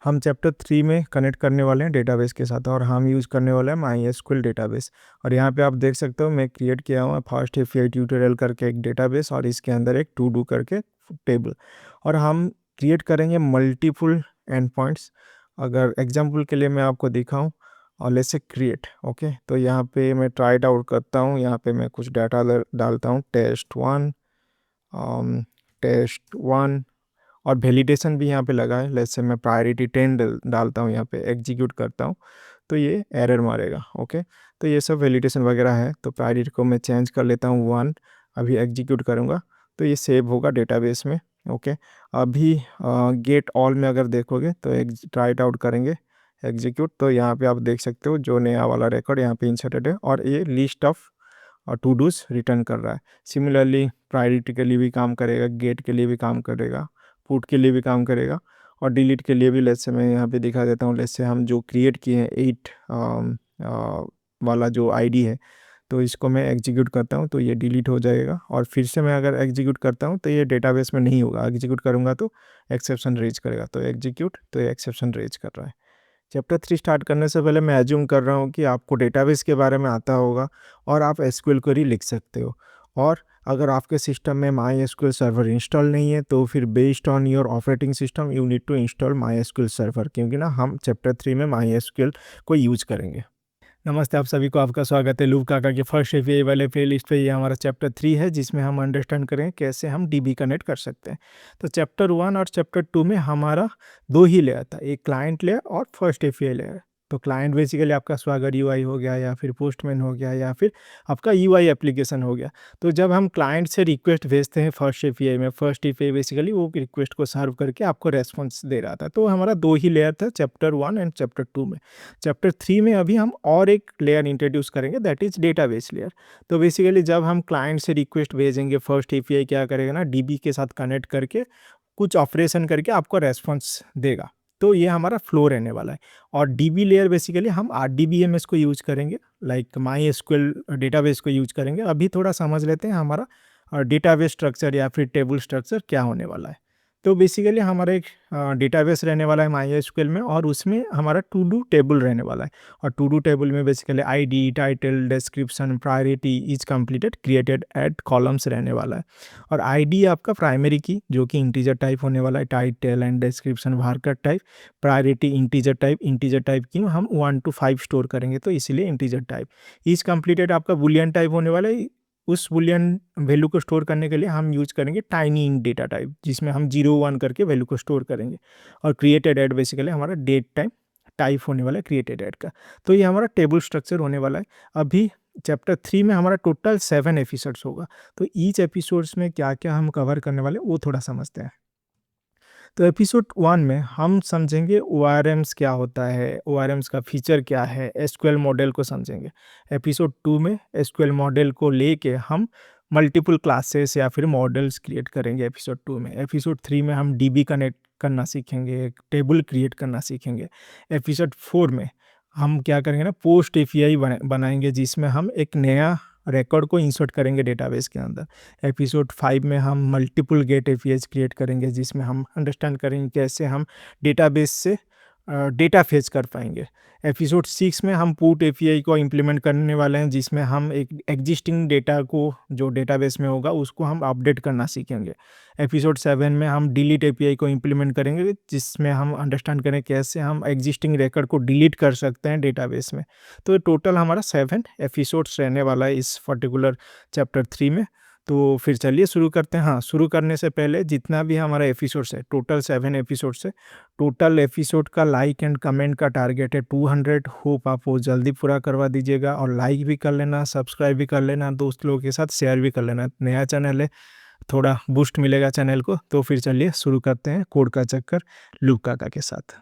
हम चैप्टर 3 में कनेक्ट करने वाले हैं डेटाबेस के साथ और हम यूज़ करने वाले हैं MySQL डेटाबेस। और यहाँ पे आप देख सकते हो मैं क्रिएट किया हुआ फर्स्ट एपीआई ट्यूटोरियल करके एक डेटाबेस और इसके अंदर एक टू डू करके टेबल। और हम क्रिएट करेंगे मल्टीपल एंड पॉइंट्स। अगर एग्जाम्पल के लिए मैं आपको दिखाऊँ और लेट्स से क्रिएट ओके, तो यहाँ पे मैं ट्राई इट आउट करता हूँ। यहाँ पे मैं कुछ डाटा डालता हूँ टेस्ट 1 और वैलिडेशन भी यहाँ पे लगा है। लेट्स से मैं प्रायोरिटी 10 डालता हूँ, यहाँ पे एग्जीक्यूट करता हूँ तो ये एरर मारेगा। ओके, तो ये सब वैलिडेशन वगैरह है। तो प्रायोरिटी को मैं चेंज कर लेता हूँ 1, अभी एग्जीक्यूट करूँगा तो ये सेव होगा डेटाबेस में। ओके, अभी गेट ऑल में अगर देखोगे तो एक ट्राई इट आउट करेंगे एग्जीक्यूट, तो यहाँ पे आप देख सकते हो जो नया वाला रिकॉर्ड यहाँ पे इंसर्टेड है और ये list of to dos return कर रहा है। सिमिलरली प्रायोरिटी के लिए भी काम करेगा, गेट के लिए भी काम करेगा, पुट के लिए भी काम करेगा और डिलीट के लिए भी। लेट्स से मैं यहाँ पे दिखा देता हूँ। लेट्स से हम जो क्रिएट किए हैं 8 वाला जो आईडी है, तो इसको मैं एग्जीक्यूट करता हूँ तो ये डिलीट हो जाएगा। और फिर से मैं अगर एग्जीक्यूट करता हूँ तो ये डेटाबेस में नहीं होगा, एग्जीक्यूट करूँगा तो एक्सेप्शन रेज करेगा। तो एग्जीक्यूट, तो ये एक्सेप्शन रेज कर रहा है। चैप्टर 3 स्टार्ट करने से पहले मैं एज्यूम कर रहा हूँ कि आपको डेटाबेस के बारे में आता होगा और आप एसक्यूएल क्वेरी लिख सकते हो। और अगर आपके सिस्टम में MySQL सर्वर इंस्टॉल नहीं है तो फिर based on your operating system you need to install MySQL server, क्योंकि ना हम चैप्टर 3 में MySQL को यूज़ करेंगे। नमस्ते, आप सभी को आपका स्वागत है लूप काका के फर्स्ट एपीआई वाले प्लेलिस्ट पे। ये हमारा चैप्टर 3 है जिसमें हम अंडरस्टैंड करेंगे कैसे हम डीबी कनेक्ट कर सकते हैं। तो चैप्टर 1 और चैप्टर 2 में हमारा 2 ही लेयर था, एक क्लाइंट लेयर और फर्स्ट एपीआई लेयर। तो क्लाइंट बेसिकली आपका स्वागर यूआई हो गया या फिर पोस्टमैन हो गया या फिर आपका यूआई एप्लीकेशन हो गया। तो जब हम क्लाइंट से रिक्वेस्ट भेजते हैं फर्स्ट एपीआई में, फर्स्ट एपीआई बेसिकली वो रिक्वेस्ट को सर्व करके आपको रेस्पॉन्स दे रहा था। तो हमारा 2 ही लेयर था चैप्टर 1 एंड चैप्टर 2 में। चैप्टर 3 में अभी हम और एक लेयर इंट्रोड्यूस करेंगे, दैट इज डेटाबेस लेयर। तो बेसिकली जब हम क्लाइंट से रिक्वेस्ट भेजेंगे, फर्स्ट एपीआई क्या करेगा ना, डीबी के साथ कनेक्ट करके कुछ ऑपरेशन करके आपको रेस्पॉन्स देगा। तो ये हमारा फ्लो रहने वाला है। और डीबी लेयर बेसिकली हम RDBMS को यूज करेंगे, लाइक MySQL डेटाबेस को यूज करेंगे। अभी थोड़ा समझ लेते हैं हमारा डेटाबेस स्ट्रक्चर या फिर टेबल स्ट्रक्चर क्या होने वाला है। तो बेसिकली हमारा एक डेटाबेस रहने वाला है MySQL में और उसमें हमारा टू डू टेबल रहने वाला है। और टू डू टेबल में basically ID, title, description, priority is completed, created, add columns रहने वाला है। और आईडी आपका प्राइमरी की जो कि इंटीजर टाइप होने वाला है, title and description Warkar type, priority integer type की हम 1 to 5 स्टोर करेंगे तो इसीलिए इंटीजर टाइप। इज कंप्लीटेड आपका बुलियन टाइप होने वाला है। उस बुलियन वैल्यू को स्टोर करने के लिए हम यूज करेंगे टाइनी इंट डेटा टाइप, जिसमें हम 0 1 करके वैल्यू को स्टोर करेंगे। और क्रिएटेड ऐड बेसिकली हमारा डेट टाइप होने वाला है क्रिएटेड ऐड का। तो ये हमारा टेबल स्ट्रक्चर होने वाला है। अभी चैप्टर 3 में हमारा टोटल 7 एपिसोड्स होगा। तो ईच एपिसोड्स में क्या क्या हम कवर करने वाले वो थोड़ा समझते हैं। तो एपिसोड 1 में हम समझेंगे ORMs क्या होता है, ORMs का फीचर क्या है, SQL मॉडल को समझेंगे। एपिसोड 2 में SQL मॉडल को लेके हम मल्टीपल क्लासेस या फिर मॉडल्स क्रिएट करेंगे एपिसोड 2 में। एपिसोड 3 में हम DB कनेक्ट करना सीखेंगे, एक टेबल क्रिएट करना सीखेंगे। एपिसोड 4 में हम क्या करेंगे ना, पोस्ट API बनाएंगे जिसमें हम एक नया रिकॉर्ड को इंसर्ट करेंगे डेटाबेस के अंदर। एपिसोड 5 में हम मल्टीपल गेट APIs क्रिएट करेंगे जिसमें हम अंडरस्टैंड करेंगे कैसे हम डेटाबेस से डेटा फेच कर पाएंगे। एपिसोड 6 में हम पुट API को इम्प्लीमेंट करने वाले हैं जिसमें हम एक एग्जिस्टिंग डेटा को जो डेटाबेस में होगा उसको हम अपडेट करना सीखेंगे। एपिसोड 7 में हम डिलीट API को इम्प्लीमेंट करेंगे जिसमें हम अंडरस्टैंड करें कैसे हम एग्जिस्टिंग रिकॉर्ड को डिलीट कर सकते हैं डेटाबेस में। तो टोटल हमारा 7 एपिसोड्स रहने वाला है इस पर्टिकुलर चैप्टर 3 में। तो फिर चलिए शुरू करते हैं। हाँ, शुरू करने से पहले जितना भी हमारा एपिसोड्स है, टोटल 7 एपिसोड्स है। टोटल एपिसोड का लाइक एंड कमेंट का टारगेट है 200। होप आप वो जल्दी पूरा करवा दीजिएगा और लाइक भी कर लेना, सब्सक्राइब भी कर लेना, दोस्त लोगों के साथ शेयर भी कर लेना। नया चैनल है, थोड़ा बूस्ट मिलेगा चैनल को। तो फिर चलिए शुरू करते हैं कोड का चक्कर लूप काका के साथ।